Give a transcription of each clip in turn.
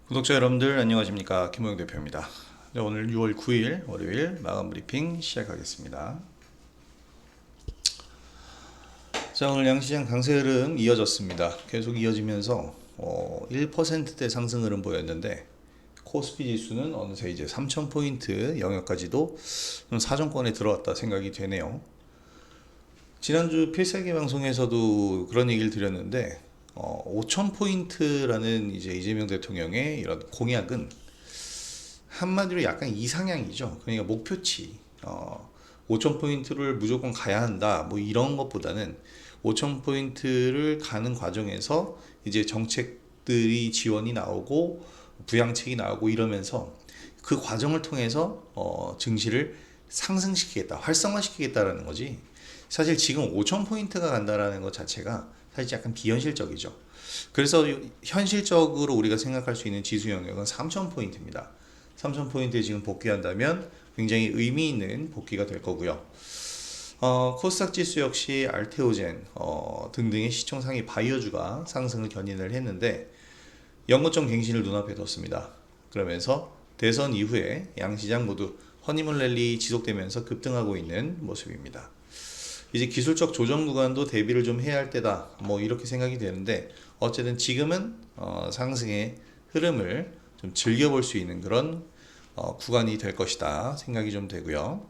구독자 여러분들 안녕하십니까, 김호영 대표입니다. 네, 오늘 6월 9일 월요일 마감 브리핑 시작하겠습니다. 자, 오늘 양시장 강세 흐름 이어졌습니다. 계속 이어지면서 1%대 상승 흐름 보였는데 코스피 지수는 어느새 이제 3000포인트 영역까지도 좀 사정권에 들어왔다 생각이 되네요. 지난주 필살기 방송에서도 그런 얘기를 드렸는데 5000포인트라는 이제 이재명 대통령의 이런 공약은 한마디로 약간 이상향이죠. 그러니까 목표치 5000포인트를 무조건 가야 한다 뭐 이런 것보다는 5000포인트를 가는 과정에서 이제 정책들이 지원이 나오고 부양책이 나오고 이러면서 그 과정을 통해서 증시를 상승시키겠다, 활성화시키겠다라는 거지. 사실 지금 5000포인트가 간다라는 것 자체가 사실 약간 비현실적이죠. 그래서 현실적으로 우리가 생각할 수 있는 지수 영역은 3000포인트입니다. 3000포인트에 지금 복귀한다면 굉장히 의미 있는 복귀가 될 거고요. 코스닥 지수 역시 알테오젠 등등의 시총 상위 바이오주가 상승을 견인을 했는데 연고점 갱신을 눈앞에 뒀습니다. 그러면서 대선 이후에 양시장 모두 허니문 랠리 지속되면서 급등하고 있는 모습입니다. 이제 기술적 조정 구간도 대비를 좀 해야 할 때다 뭐 이렇게 생각이 되는데 어쨌든 지금은 상승의 흐름을 좀 즐겨볼 수 있는 그런 구간이 될 것이다 생각이 좀 되고요.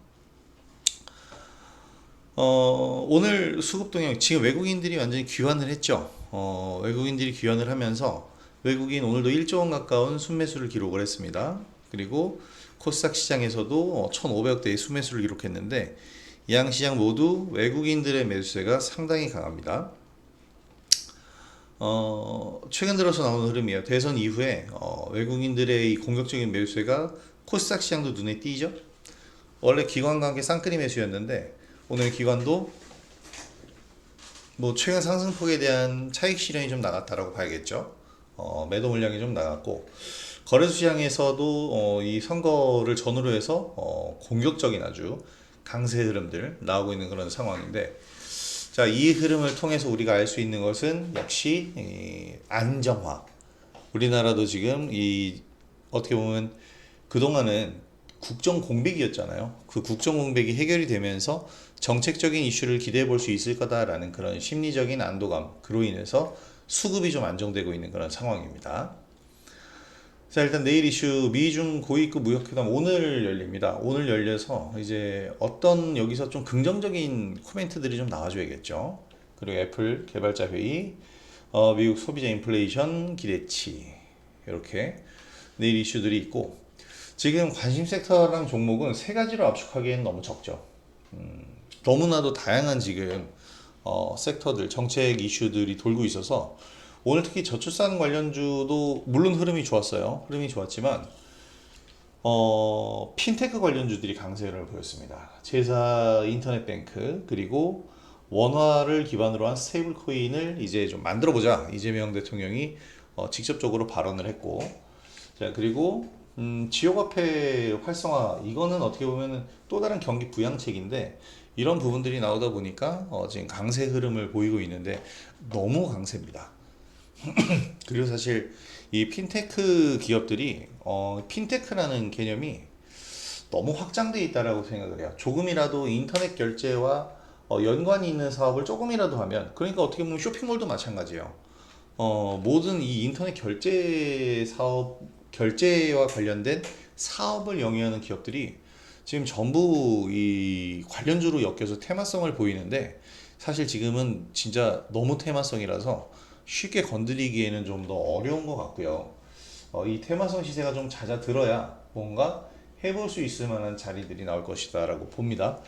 오늘 수급 동향 지금 외국인들이 완전히 귀환을 했죠. 외국인들이 귀환을 하면서 외국인 오늘도 1조 원 가까운 순매수를 기록을 했습니다. 그리고 코스닥 시장에서도 1,500대의 순매수를 기록했는데 양 시장 모두 외국인들의 매수세가 상당히 강합니다. 최근 들어서 나오는 흐름이에요. 대선 이후에 외국인들의 이 공격적인 매수세가 코스닥 시장도 눈에 띄죠. 원래 기관과 함께 쌍끌이 매수였는데 오늘 기관도 뭐 최근 상승폭에 대한 차익 실현이 좀 나갔다라고 봐야겠죠. 매도 물량이 좀 나갔고 거래소 시장에서도 이 선거를 전후로 해서 공격적인 아주 강세 흐름들 나오고 있는 그런 상황인데, 자, 이 흐름을 통해서 우리가 알 수 있는 것은 역시 안정화. 우리나라도 지금 이 어떻게 보면 그동안은 국정 공백이었잖아요. 그 국정 공백이 해결이 되면서 정책적인 이슈를 기대해 볼 수 있을 거다라는 그런 심리적인 안도감, 그로 인해서 수급이 좀 안정되고 있는 그런 상황입니다. 자, 일단 내일 이슈 미중 고위급 무역회담 오늘 열립니다. 오늘 열려서 이제 어떤 여기서 좀 긍정적인 코멘트들이 좀 나와줘야겠죠. 그리고 애플 개발자 회의, 미국 소비자 인플레이션 기대치, 이렇게 내일 이슈들이 있고, 지금 관심 섹터랑 종목은 세 가지로 압축하기에는 너무 적죠. 너무나도 다양한 지금 섹터들, 정책 이슈들이 돌고 있어서 오늘 특히 저출산 관련주도 물론 흐름이 좋았어요. 흐름이 좋았지만 핀테크 관련주들이 강세를 보였습니다. 제사 인터넷 뱅크 그리고 원화를 기반으로 한 스테이블 코인을 이제 좀 만들어 보자. 이재명 대통령이 직접적으로 발언을 했고, 자, 그리고 지역화폐 활성화 이거는 어떻게 보면 또 다른 경기 부양책인데 이런 부분들이 나오다 보니까 지금 강세 흐름을 보이고 있는데 너무 강세입니다. 그리고 사실 이 핀테크 기업들이 핀테크라는 개념이 너무 확장되어 있다라고 생각을 해요. 조금이라도 인터넷 결제와 연관이 있는 사업을 조금이라도 하면, 그러니까 어떻게 보면 쇼핑몰도 마찬가지예요. 모든 이 인터넷 결제 사업, 결제와 관련된 사업을 영위하는 기업들이 지금 전부 이 관련주로 엮여서 테마성을 보이는데, 사실 지금은 진짜 너무 테마성이라서 쉽게 건드리기에는 좀 더 어려운 것 같고요. 이 테마성 시세가 좀 잦아들어야 뭔가 해볼 수 있을 만한 자리들이 나올 것이다라고 봅니다.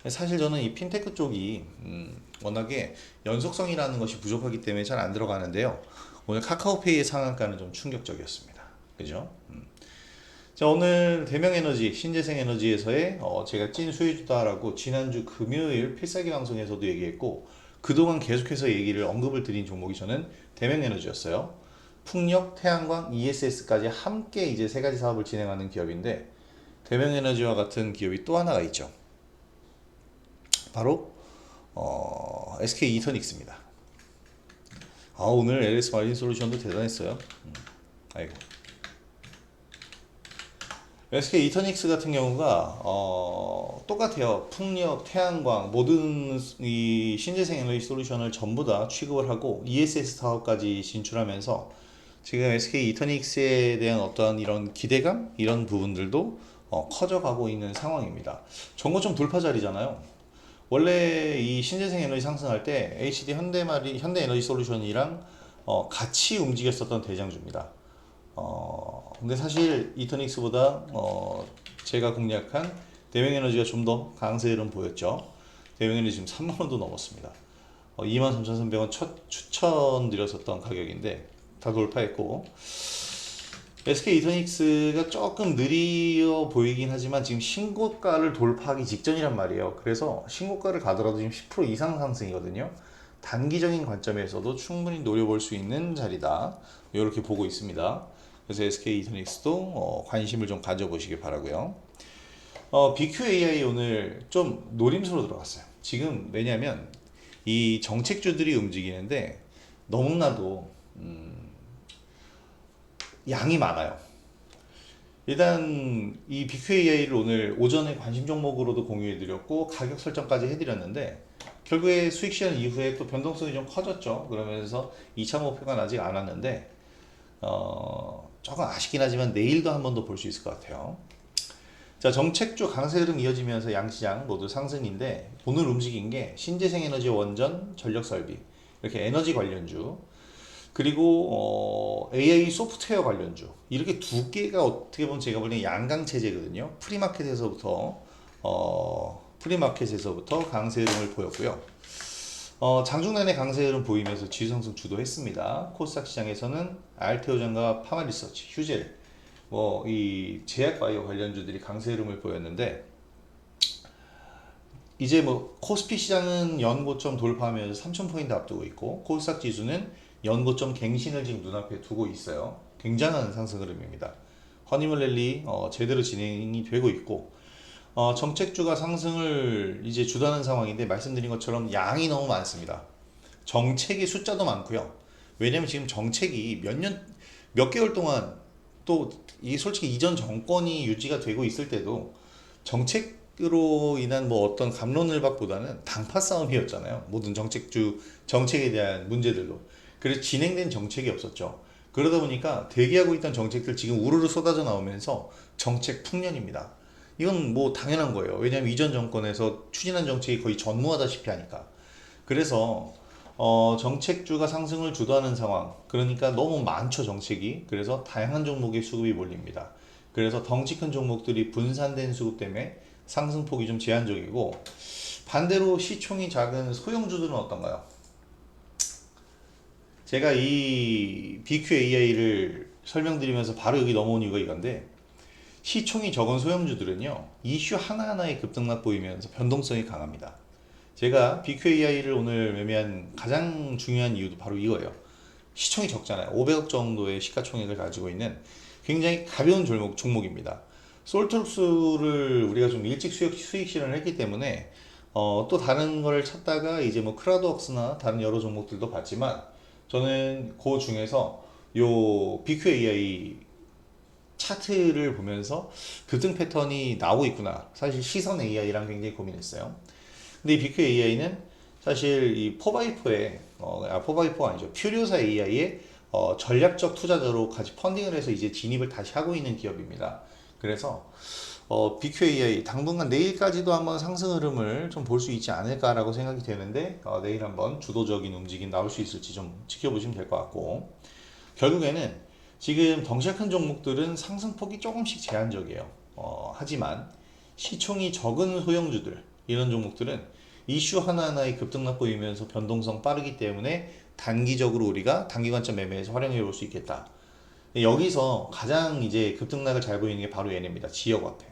사실 저는 이 핀테크 쪽이 워낙에 연속성이라는 것이 부족하기 때문에 잘 안 들어가는데요. 오늘 카카오페이의 상한가는 좀 충격적이었습니다. 그죠? 자, 오늘 대명에너지, 신재생에너지에서의 제가 찐 수혜주다라고 지난주 금요일 필살기 방송에서도 얘기했고 그동안 계속해서 얘기를 언급을 드린 종목이 저는 대명에너지였어요. 풍력, 태양광, ESS까지 함께 이제 세 가지 사업을 진행하는 기업인데 대명에너지와 같은 기업이 또 하나가 있죠. 바로 SK 이터닉스입니다. 오늘 LS 마린 솔루션도 대단했어요. 아이고. SK 이터닉스 같은 경우가 똑같아요. 풍력, 태양광 모든 이 신재생 에너지 솔루션을 전부 다 취급을 하고 ESS 사업까지 진출하면서 지금 SK 이터닉스에 대한 어떤 이런 기대감 이런 부분들도 커져가고 있는 상황입니다. 전고점 돌파 자리잖아요. 원래 이 신재생 에너지 상승할 때 HD 현대에너지 솔루션이랑 같이 움직였었던 대장주입니다. 근데 사실 이터닉스보다 제가 공략한 대명에너지가 좀 더 강세를 보였죠. 대명에너지 지금 3만 원도 넘었습니다. 23,300원 첫 추천드렸었던 가격인데 다 돌파했고 SK 이터닉스가 조금 느려 보이긴 하지만 지금 신고가를 돌파하기 직전이란 말이에요. 그래서 신고가를 가더라도 지금 10% 이상 상승이거든요. 단기적인 관점에서도 충분히 노려볼 수 있는 자리다. 이렇게 보고 있습니다. 그래서 SK 이터닉스도 관심을 좀 가져보시기 바라고요. BQAI 오늘 좀 노림수로 들어갔어요. 지금 왜냐면 이 정책주들이 움직이는데 너무나도 양이 많아요. 일단 이 BQAI를 오늘 오전에 관심 종목으로도 공유해드렸고 가격 설정까지 해드렸는데 결국에 수익 시한 이후에 또 변동성이 좀 커졌죠. 그러면서 2차 목표가 아직 안 왔는데 조금 아쉽긴 하지만 내일도 한 번 더 볼 수 있을 것 같아요. 자, 정책주 강세 흐름 이어지면서 양시장 모두 상승인데 오늘 움직인 게 신재생 에너지 원전 전력 설비 이렇게 에너지 관련주 그리고 AI 소프트웨어 관련주 이렇게 두 개가 어떻게 보면 제가 보기엔 양강 체제거든요. 프리마켓에서부터 강세 흐름을 보였고요. 장중 내내 강세 흐름 보이면서 지수 상승 주도했습니다. 코스닥 시장에서는 알테오전과 파마리서치, 휴젤, 이 제약바이오 관련주들이 강세 흐름을 보였는데 이제 코스피 시장은 연고점 돌파하면서 3,000포인트 앞두고 있고 코스닥 지수는 연고점 갱신을 지금 눈앞에 두고 있어요. 굉장한 상승 흐름입니다. 허니문 랠리 제대로 진행이 되고 있고 정책주가 상승을 이제 주도하는 상황인데 말씀드린 것처럼 양이 너무 많습니다. 정책의 숫자도 많고요. 왜냐면 지금 정책이 몇 개월 동안 또 이 솔직히 이전 정권이 유지가 되고 있을 때도 정책으로 인한 어떤 갑론을박보다는 당파 싸움이었잖아요. 모든 정책에 대한 문제들로. 그래서 진행된 정책이 없었죠. 그러다 보니까 대기하고 있던 정책들 지금 우르르 쏟아져 나오면서 정책 풍년입니다. 이건 당연한 거예요. 왜냐하면 이전 정권에서 추진한 정책이 거의 전무하다시피 하니까. 그래서 정책주가 상승을 주도하는 상황. 그러니까 너무 많죠, 정책이. 그래서 다양한 종목의 수급이 몰립니다. 그래서 덩치 큰 종목들이 분산된 수급 때문에 상승폭이 좀 제한적이고 반대로 시총이 작은 소형주들은 어떤가요? 제가 이 BQAI를 설명드리면서 바로 여기 넘어온 이유가 이건데 시총이 적은 소형주들은요 이슈 하나하나에 급등락 보이면서 변동성이 강합니다. 제가 BQAI를 오늘 매매한 가장 중요한 이유도 바로 이거예요. 시총이 적잖아요. 500억 정도의 시가총액을 가지고 있는 굉장히 가벼운 종목입니다. 솔트룩스를 우리가 좀 일찍 수익 실현을 했기 때문에 또 다른 걸 찾다가 이제 크라우드웍스나 다른 여러 종목들도 봤지만 저는 그 중에서 요 BQAI 차트를 보면서 급등 패턴이 나오고 있구나. 사실 시선 AI랑 굉장히 고민했어요. 근데 이 BQAI는 사실 이 4x4의 4x4가 아니죠. 퓨리오사 AI의 전략적 투자자로 같이 펀딩을 해서 이제 진입을 다시 하고 있는 기업입니다. 그래서 BQAI 당분간 내일까지도 한번 상승 흐름을 좀 볼 수 있지 않을까라고 생각이 되는데 내일 한번 주도적인 움직임 나올 수 있을지 좀 지켜보시면 될 것 같고 결국에는 지금 덩치가 큰 종목들은 상승폭이 조금씩 제한적이에요. 하지만 시총이 적은 소형주들 이런 종목들은 이슈 하나하나에 급등락 보이면서 변동성 빠르기 때문에 단기적으로 우리가 단기 관점 매매에서 활용해 볼 수 있겠다. 여기서 가장 이제 급등락을 잘 보이는 게 바로 얘네입니다. 지역화폐.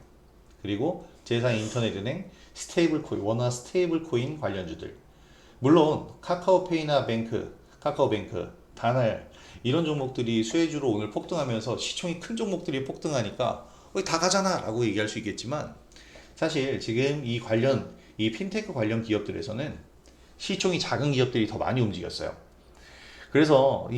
그리고 제4인터넷은행, 스테이블코인, 원화 스테이블코인 관련주들. 물론 카카오페이나 카카오뱅크, 다날 이런 종목들이 수혜주로 오늘 폭등하면서 시총이 큰 종목들이 폭등하니까 다 가잖아 라고 얘기할 수 있겠지만 사실 지금 이 핀테크 관련 기업들에서는 시총이 작은 기업들이 더 많이 움직였어요. 그래서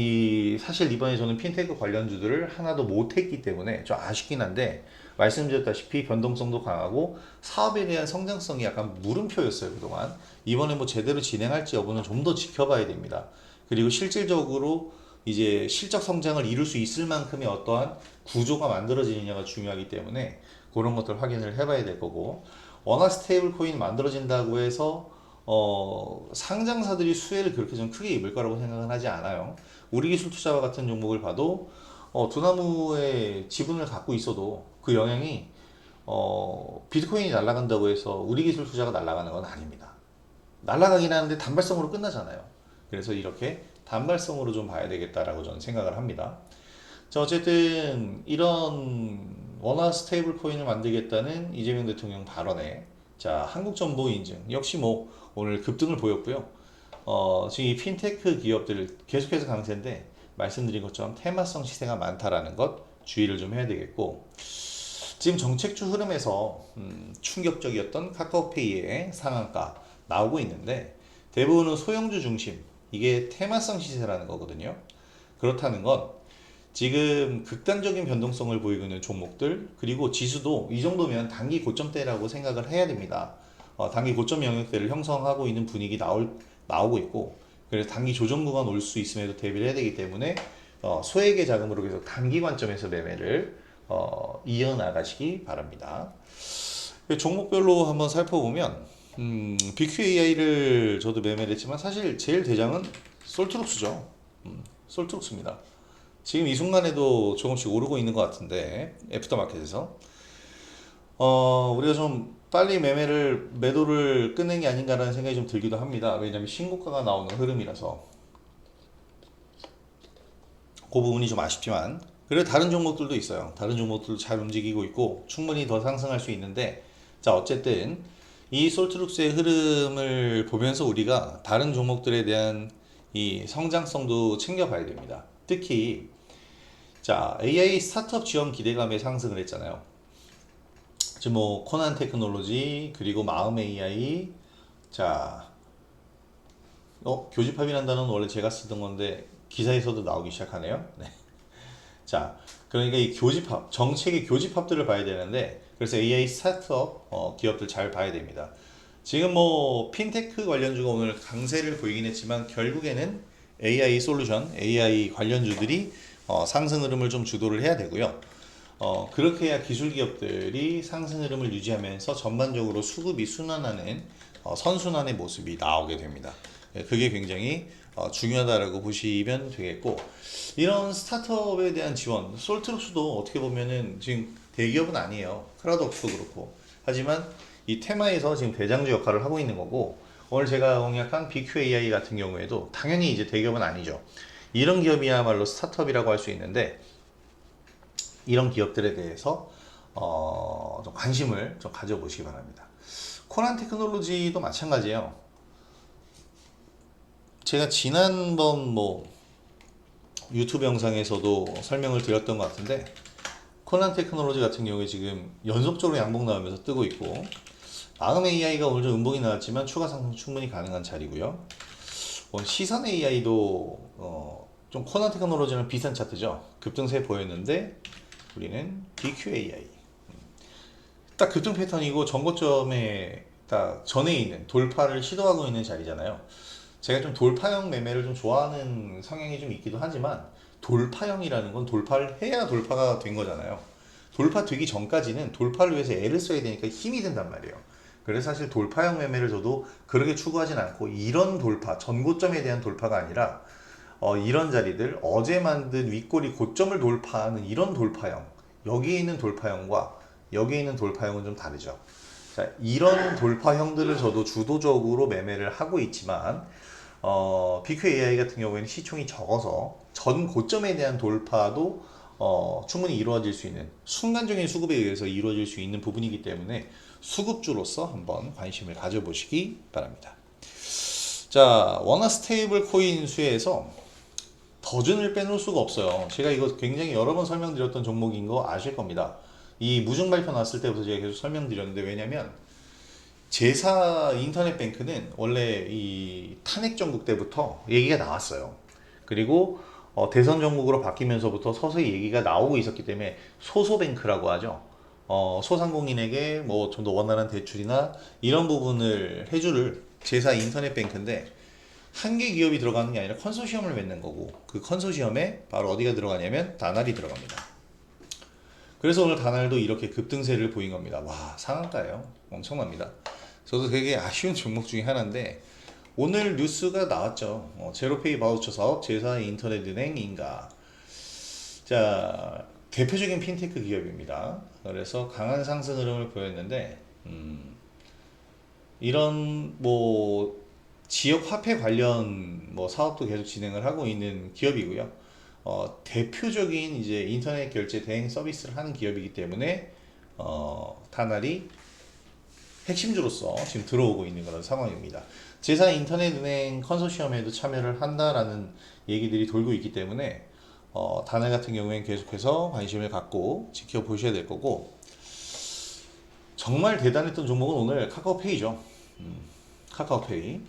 사실 이번에 저는 핀테크 관련주들을 하나도 못했기 때문에 좀 아쉽긴 한데, 말씀드렸다시피 변동성도 강하고 사업에 대한 성장성이 약간 물음표였어요 그동안. 이번에 뭐 제대로 진행할지 여부는 좀 더 지켜봐야 됩니다. 그리고 실질적으로 이제 실적 성장을 이룰 수 있을 만큼의 어떠한 구조가 만들어지느냐가 중요하기 때문에 그런 것들 확인을 해봐야 될 거고, 워낙 스테이블 코인 만들어진다고 해서 상장사들이 수혜를 그렇게 좀 크게 입을 거라고 생각은 하지 않아요. 우리기술투자와 같은 종목을 봐도 두나무의 지분을 갖고 있어도 그 영향이 비트코인이 날아간다고 해서 우리기술투자가 날아가는 건 아닙니다. 날아가긴 하는데 단발성으로 끝나잖아요. 그래서 이렇게 단발성으로 좀 봐야 되겠다라고 저는 생각을 합니다. 자, 어쨌든 이런 원화 스테이블 코인을 만들겠다는 이재명 대통령 발언에, 자, 한국정보 인증 역시 뭐 오늘 급등을 보였고요. 지금 이 핀테크 기업들 계속해서 강세인데, 말씀드린 것처럼 테마성 시세가 많다라는 것 주의를 좀 해야 되겠고, 지금 정책주 흐름에서 충격적이었던 카카오페이의 상한가 나오고 있는데, 대부분은 소형주 중심, 이게 테마성 시세라는 거거든요. 그렇다는 건 지금 극단적인 변동성을 보이고 있는 종목들, 그리고 지수도 이 정도면 단기 고점대라고 생각을 해야 됩니다. 단기 고점 영역대를 형성하고 있는 분위기 나오고 있고, 그래서 단기 조정 구간 올 수 있음에도 대비를 해야 되기 때문에 소액의 자금으로 계속 단기 관점에서 매매를 이어나가시기 바랍니다. 종목별로 한번 살펴보면 BQAI를 저도 매매를 했지만 사실 제일 대장은 솔트룩스죠. 솔트룩스입니다. 지금 이 순간에도 조금씩 오르고 있는 것 같은데, 애프터마켓에서 우리가 좀 빨리 매도를 끝낸 게 아닌가라는 생각이 좀 들기도 합니다. 왜냐하면 신고가가 나오는 흐름이라서 그 부분이 좀 아쉽지만, 그리고 다른 종목들도 있어요. 다른 종목들도 잘 움직이고 있고 충분히 더 상승할 수 있는데, 자, 어쨌든 이 솔트룩스의 흐름을 보면서 우리가 다른 종목들에 대한 이 성장성도 챙겨봐야 됩니다. 특히 자, AI 스타트업 지원 기대감에 상승을 했잖아요. 지금 뭐 코난 테크놀로지, 그리고 마음 AI, 자, 교집합이라는 단어는 원래 제가 쓰던 건데 기사에서도 나오기 시작하네요. 네. 자, 그러니까 이 교집합, 정책의 교집합들을 봐야 되는데, 그래서 AI 스타트업 기업들 잘 봐야 됩니다. 지금 뭐 핀테크 관련주가 오늘 강세를 보이긴 했지만 결국에는 AI 솔루션, AI 관련주들이 상승 흐름을 좀 주도를 해야 되고요. 그렇게 해야 기술 기업들이 상승 흐름을 유지하면서 전반적으로 수급이 순환하는 선순환의 모습이 나오게 됩니다. 그게 굉장히 중요하다라고 보시면 되겠고, 이런 스타트업에 대한 지원, 솔트룩스도 어떻게 보면은 지금 대기업은 아니에요. 크라우드워크도 그렇고. 하지만 이 테마에서 지금 대장주 역할을 하고 있는 거고, 오늘 제가 공략한 BQAI 같은 경우에도 당연히 이제 대기업은 아니죠. 이런 기업이야말로 스타트업이라고 할 수 있는데, 이런 기업들에 대해서 좀 관심을 좀 가져보시기 바랍니다. 코난 테크놀로지도 마찬가지예요. 제가 지난번 뭐 유튜브 영상에서도 설명을 드렸던 것 같은데, 코난 테크놀로지 같은 경우에 지금 연속적으로 양봉 나오면서 뜨고 있고, 마음 AI가 오늘 좀 음봉이 나왔지만 추가 상승 충분히 가능한 자리고요. 시선 AI도 좀 코난 테크놀로지랑 비슷한 차트죠. 급등세 보였는데 우리는 BQAI 딱 급등 패턴이고 전고점에 딱 전에 있는 돌파를 시도하고 있는 자리잖아요. 제가 좀 돌파형 매매를 좀 좋아하는 성향이 좀 있기도 하지만, 돌파형이라는 건 돌파를 해야 돌파가 된 거잖아요. 돌파 되기 전까지는 돌파를 위해서 애를 써야 되니까 힘이 든단 말이에요. 그래서 사실 돌파형 매매를 저도 그렇게 추구하진 않고, 이런 돌파, 전고점에 대한 돌파가 아니라 이런 자리들, 어제 만든 윗꼬리 고점을 돌파하는 이런 돌파형, 여기에 있는 돌파형과 여기에 있는 돌파형은 좀 다르죠. 자, 이런 돌파형들을 저도 주도적으로 매매를 하고 있지만, BQAI 같은 경우에는 시총이 적어서 전 고점에 대한 돌파도 충분히 이루어질 수 있는, 순간적인 수급에 의해서 이루어질 수 있는 부분이기 때문에 수급주로서 한번 관심을 가져보시기 바랍니다. 자, 원화 스테이블 코인 수에서 더준을 빼놓을 수가 없어요. 제가 이거 굉장히 여러 번 설명드렸던 종목인 거 아실 겁니다. 이 무중 발표 났을 때부터 제가 계속 설명드렸는데, 왜냐면 제사 인터넷 뱅크는 원래 이 탄핵 정국 때부터 얘기가 나왔어요. 그리고 대선 종목으로 바뀌면서부터 서서히 얘기가 나오고 있었기 때문에 소소뱅크라고 하죠. 소상공인에게 뭐 좀 더 원활한 대출이나 이런 부분을 해줄 제사 인터넷 뱅크인데 한 개 기업이 들어가는 게 아니라 컨소시엄을 맺는 거고 그 컨소시엄에 바로 어디가 들어가냐면 다날이 들어갑니다. 그래서 오늘 다날도 이렇게 급등세를 보인 겁니다. 와, 상한가예요. 엄청납니다. 저도 되게 아쉬운 종목 중에 하나인데 오늘 뉴스가 나왔죠. 제로페이 바우처 사업 제사 인터넷은행인가. 자, 대표적인 핀테크 기업입니다. 그래서 강한 상승 흐름을 보였는데 이런 뭐 지역 화폐 관련 뭐 사업도 계속 진행을 하고 있는 기업이고요. 대표적인 이제 인터넷 결제 대행 서비스를 하는 기업이기 때문에 다날이 핵심주로서 지금 들어오고 있는 그런 상황입니다. 제사 인터넷은행 컨소시엄에도 참여를 한다라는 얘기들이 돌고 있기 때문에 다날 같은 경우에는 계속해서 관심을 갖고 지켜보셔야 될 거고 정말 대단했던 종목은 오늘 카카오페이죠. 카카오페이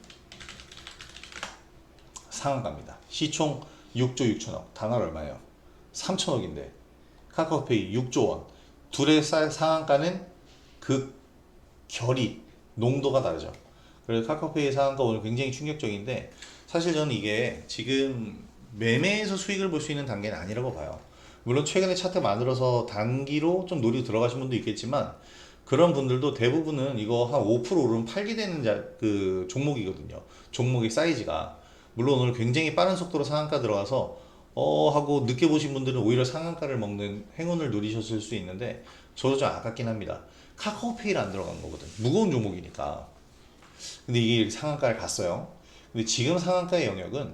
상한가입니다. 시총 6조 6천억. 다날 얼마예요? 3천억인데 카카오페이 6조 원. 둘의 상한가는 그 결이 농도가 다르죠. 그래서 카카오페이 상한가 오늘 굉장히 충격적인데 사실 저는 이게 지금 매매에서 수익을 볼 수 있는 단계는 아니라고 봐요. 물론 최근에 차트 만들어서 단기로 좀 노리고 들어가신 분도 있겠지만 그런 분들도 대부분은 이거 한 5% 오르면 팔게 되는 그 종목이거든요. 종목의 사이즈가. 물론 오늘 굉장히 빠른 속도로 상한가 들어가서 하고 늦게 보신 분들은 오히려 상한가를 먹는 행운을 누리셨을 수 있는데 저도 좀 아깝긴 합니다. 카카오페이를 안 들어간 거거든. 무거운 종목이니까. 근데 이게 상한가를 갔어요. 근데 지금 상한가의 영역은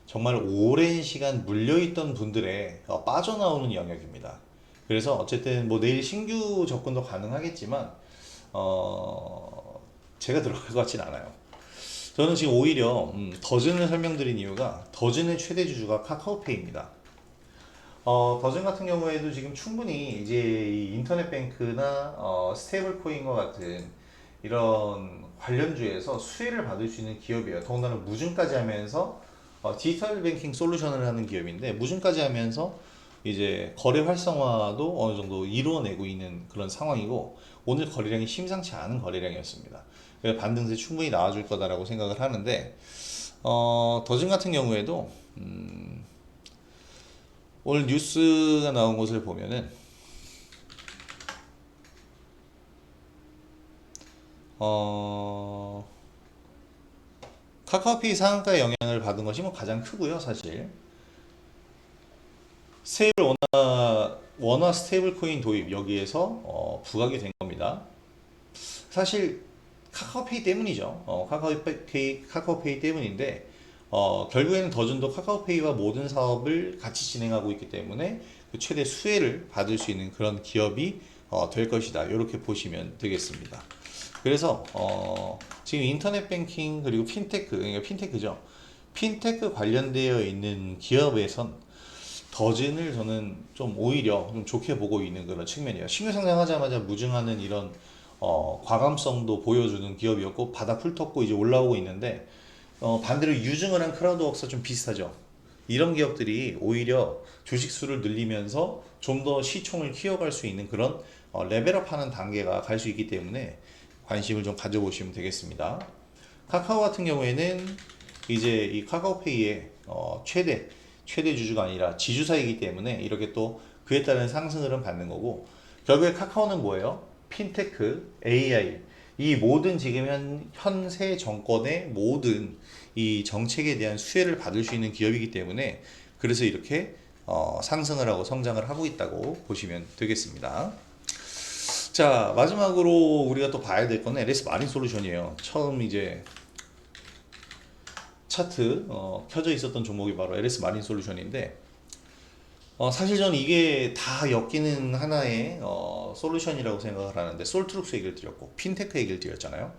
정말 오랜 시간 물려있던 분들의 빠져나오는 영역입니다. 그래서 어쨌든 뭐 내일 신규 접근도 가능하겠지만 제가 들어갈 것 같진 않아요. 저는 지금 오히려 더즌을 설명드린 이유가 더즌의 최대 주주가 카카오페이입니다. 더즌 같은 경우에도 지금 충분히 이제 이 인터넷 뱅크나 스테이블 코인과 같은 이런 관련주에서 수혜를 받을 수 있는 기업이에요. 더군다나 무증까지 하면서 디지털 뱅킹 솔루션을 하는 기업인데 무증까지 하면서 이제 거래 활성화도 어느 정도 이루어내고 있는 그런 상황이고 오늘 거래량이 심상치 않은 거래량이었습니다. 그래서 반등세 충분히 나와줄 거다라고 생각을 하는데 더즌 같은 경우에도 오늘 뉴스가 나온 것을 보면은 카카오페이 상한가의 영향을 받은 것이 뭐 가장 크고요, 사실. 스테이블 원화 스테이블 코인 도입 여기에서 부각이 된 겁니다. 사실 카카오페이 때문이죠. 카카오페이 때문인데 결국에는 더준도 카카오페이와 모든 사업을 같이 진행하고 있기 때문에 그 최대 수혜를 받을 수 있는 그런 기업이 될 것이다. 이렇게 보시면 되겠습니다. 그래서 지금 인터넷 뱅킹 그리고 핀테크, 그러니까 핀테크죠. 핀테크 관련되어 있는 기업에선 더진을 저는 좀 오히려 좀 좋게 보고 있는 그런 측면이에요. 신규 상장하자마자 무증하는 이런 과감성도 보여주는 기업이었고 바닥 훑었고 이제 올라오고 있는데 반대로 유증을 한 크라우드웍스가 좀 비슷하죠. 이런 기업들이 오히려 주식 수를 늘리면서 좀 더 시총을 키워갈 수 있는 그런 레벨업하는 단계가 갈 수 있기 때문에 관심을 좀 가져보시면 되겠습니다. 카카오 같은 경우에는 이제 이 카카오페이의 최대 주주가 아니라 지주사이기 때문에 이렇게 또 그에 따른 상승을 받는 거고 결국에 카카오는 뭐예요? 핀테크, AI 이 모든 지금 현세 정권의 모든 이 정책에 대한 수혜를 받을 수 있는 기업이기 때문에 그래서 이렇게 상승을 하고 성장을 하고 있다고 보시면 되겠습니다. 자, 마지막으로 우리가 또 봐야 될 거는 LS 마린 솔루션이에요. 처음 이제 차트 켜져 있었던 종목이 바로 LS 마린 솔루션인데 사실 저는 이게 다 엮이는 하나의 솔루션이라고 생각을 하는데 솔트룩스 얘기를 드렸고 핀테크 얘기를 드렸잖아요.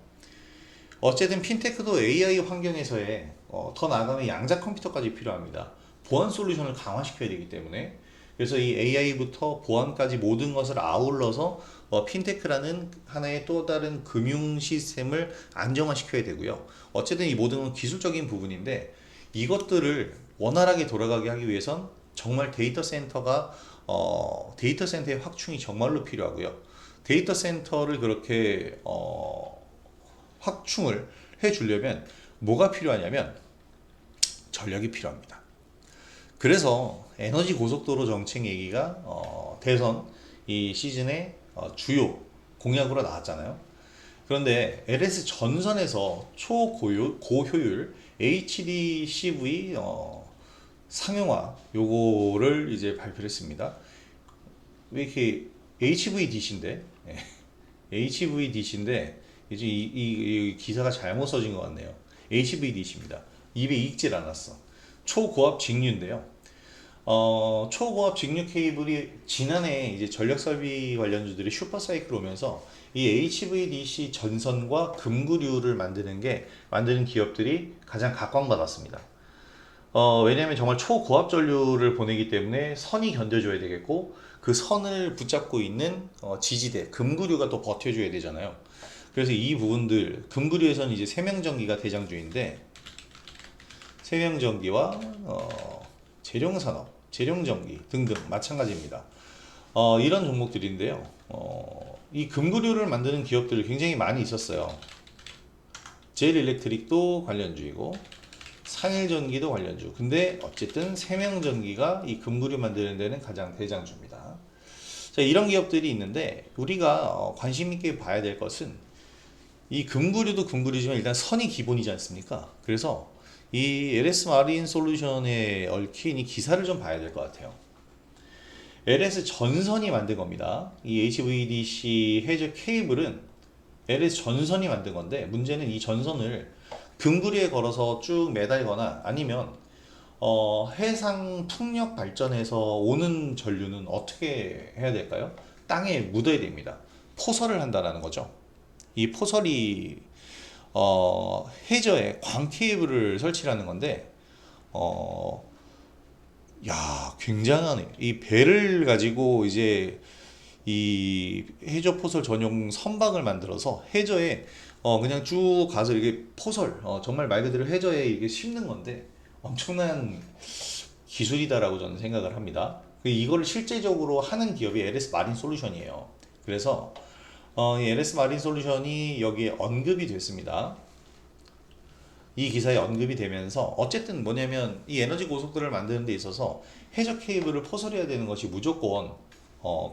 어쨌든 핀테크도 AI 환경에서의 더 나아가면 양자 컴퓨터까지 필요합니다. 보안 솔루션을 강화시켜야 되기 때문에 그래서 이 AI부터 보안까지 모든 것을 아울러서 핀테크라는 하나의 또 다른 금융 시스템을 안정화시켜야 되고요. 어쨌든 이 모든 건 기술적인 부분인데 이것들을 원활하게 돌아가게 하기 위해선 정말 데이터 센터가 데이터 센터의 확충이 정말로 필요하고요. 데이터 센터를 그렇게 확충을 해 주려면 뭐가 필요하냐면 전력이 필요합니다. 그래서 에너지 고속도로 정책 얘기가 대선 이 시즌의 주요 공약으로 나왔잖아요. 그런데 LS 전선에서 고효율 HDCV 상용화 요거를 이제 발표를 했습니다. 왜 이렇게 HVDC인데 HVDC인데 이제 이 기사가 잘못 써진 것 같네요. HVDC입니다. 입에 익질 않았어. 초고압 직류인데요. 초고압 직류 케이블이 지난해 이제 전력 설비 관련주들이 슈퍼사이클 오면서 이 HVDC 전선과 금구류를 만드는 기업들이 가장 각광받았습니다. 왜냐하면 정말 초고압 전류를 보내기 때문에 선이 견뎌줘야 되겠고 그 선을 붙잡고 있는 지지대 금구류가 또 버텨줘야 되잖아요. 그래서 이 부분들 금구류에서는 이제 세명전기가 대장주인데 세명전기와 재룡산업, 재룡전기 등등 마찬가지입니다. 이런 종목들인데요. 이 금구류를 만드는 기업들이 굉장히 많이 있었어요. 제일일렉트릭도 관련주이고 상일전기도 관련주. 근데 어쨌든 세명전기가 이 금구류 만드는 데는 가장 대장주입니다. 자, 이런 기업들이 있는데 우리가 관심 있게 봐야 될 것은 이 금구류도 금구류지만 일단 선이 기본이지 않습니까? 그래서 이 LS 마린 솔루션에 얽힌 이 기사를 좀 봐야 될 것 같아요. LS 전선이 만든 겁니다. 이 HVDC 해저 케이블은 LS 전선이 만든 건데 문제는 이 전선을 금구리에 걸어서 쭉 매달거나 아니면 해상 풍력 발전에서 오는 전류는 어떻게 해야 될까요? 땅에 묻어야 됩니다. 포설을 한다는 거죠. 이 포설이 해저에 광 케이블을 설치하는 건데 굉장하네. 이 배를 가지고 이제 이 해저 포설 전용 선박을 만들어서 해저에 그냥 쭉 가서 이게 포설 정말 말 그대로 해저에 이게 심는 건데 엄청난 기술이다라고 저는 생각을 합니다. 이거를 실제적으로 하는 기업이 LS 마린 솔루션이에요. 그래서 이 LS 마린 솔루션이 여기에 언급이 됐습니다. 이 기사에 언급이 되면서 어쨌든 뭐냐면 이 에너지 고속도로를 만드는 데 있어서 해저 케이블을 포설해야 되는 것이 무조건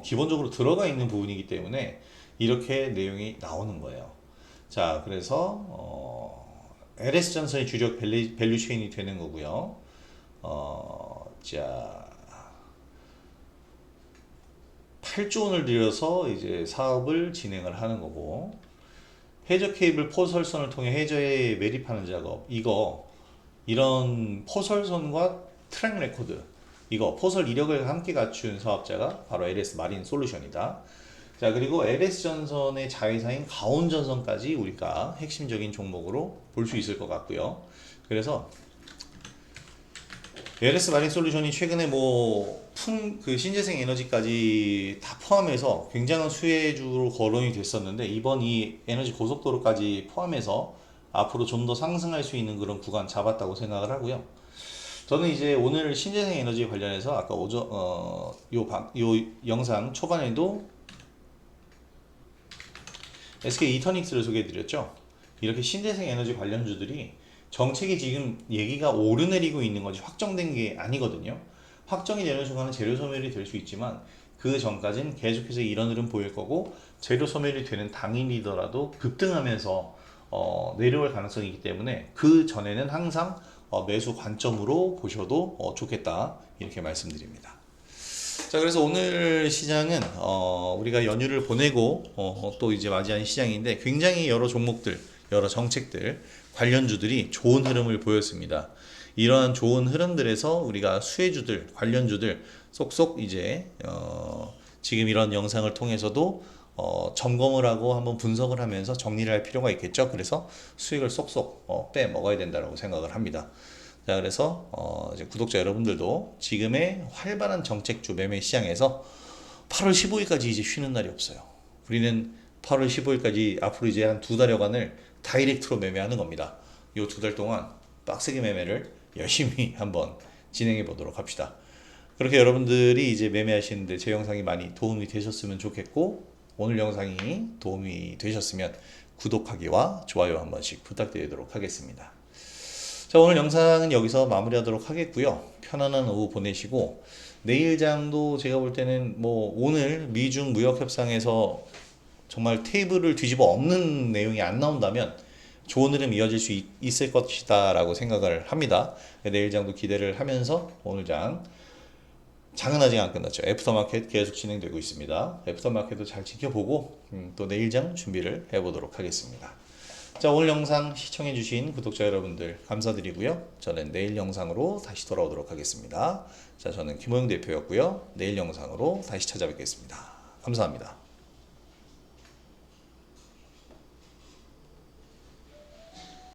기본적으로 들어가 있는 부분이기 때문에 이렇게 내용이 나오는 거예요. 자, 그래서 LS 전선이 주력 밸류 체인이 되는 거고요. 자, 8조 원을 들여서 이제 사업을 진행을 하는 거고 해저 케이블 포설선을 통해 해저에 매립하는 작업 이런 포설선과 트랙 레코드 이거 포설 이력을 함께 갖춘 사업자가 바로 LS 마린 솔루션이다. 자, 그리고 LS 전선의 자회사인 가온 전선까지 우리가 핵심적인 종목으로 볼 수 있을 것 같고요. 그래서 LS 마린 솔루션이 최근에 그 신재생 에너지까지 다 포함해서 굉장한 수혜주로 거론이 됐었는데 이번 이 에너지 고속도로까지 포함해서 앞으로 좀 더 상승할 수 있는 그런 구간 잡았다고 생각을 하고요. 저는 이제 오늘 신재생 에너지 관련해서 아까 요 영상 초반에도 SK 이터닉스를 소개해 드렸죠. 이렇게 신재생 에너지 관련주들이 정책이 지금 얘기가 오르내리고 있는 것이 확정된 게 아니거든요. 확정이 되는 순간은 재료 소멸이 될 수 있지만 그 전까지는 계속해서 이런 흐름 보일 거고 재료 소멸이 되는 당일이더라도 급등하면서 내려올 가능성이 있기 때문에 그 전에는 항상 매수 관점으로 보셔도 좋겠다 이렇게 말씀드립니다. 자, 그래서 오늘 시장은 우리가 연휴를 보내고 또 이제 맞이한 시장인데 굉장히 여러 종목들, 여러 정책들, 관련주들이 좋은 흐름을 보였습니다. 이러한 좋은 흐름들에서 우리가 수혜주들, 관련주들 쏙쏙 이제 지금 이런 영상을 통해서도 점검을 하고 한번 분석을 하면서 정리를 할 필요가 있겠죠. 그래서 수익을 쏙쏙 빼 먹어야 된다고 생각을 합니다. 자, 그래서 이제 구독자 여러분들도 지금의 활발한 정책주 매매 시장에서 8월 15일까지 이제 쉬는 날이 없어요. 우리는 8월 15일까지 앞으로 이제 한 2달여간을 다이렉트로 매매하는 겁니다. 이 2달 동안 빡세게 매매를 열심히 한번 진행해 보도록 합시다. 그렇게 여러분들이 이제 매매하시는데 제 영상이 많이 도움이 되셨으면 좋겠고, 오늘 영상이 도움이 되셨으면 구독하기와 좋아요 한 번씩 부탁드리도록 하겠습니다. 자, 오늘 영상은 여기서 마무리하도록 하겠고요. 편안한 오후 보내시고, 내일 장도 제가 볼 때는 뭐 오늘 미중 무역 협상에서 정말 테이블을 뒤집어 엎는 내용이 안 나온다면 좋은 흐름 이어질 수 있을 것이다 라고 생각을 합니다. 내일 장도 기대를 하면서 오늘 장은 아직 안 끝났죠. 애프터마켓 계속 진행되고 있습니다. 애프터마켓도 잘 지켜보고 또 내일 장 준비를 해보도록 하겠습니다. 자, 오늘 영상 시청해주신 구독자 여러분들 감사드리고요. 저는 내일 영상으로 다시 돌아오도록 하겠습니다. 자, 저는 김호영 대표였고요. 내일 영상으로 다시 찾아뵙겠습니다. 감사합니다.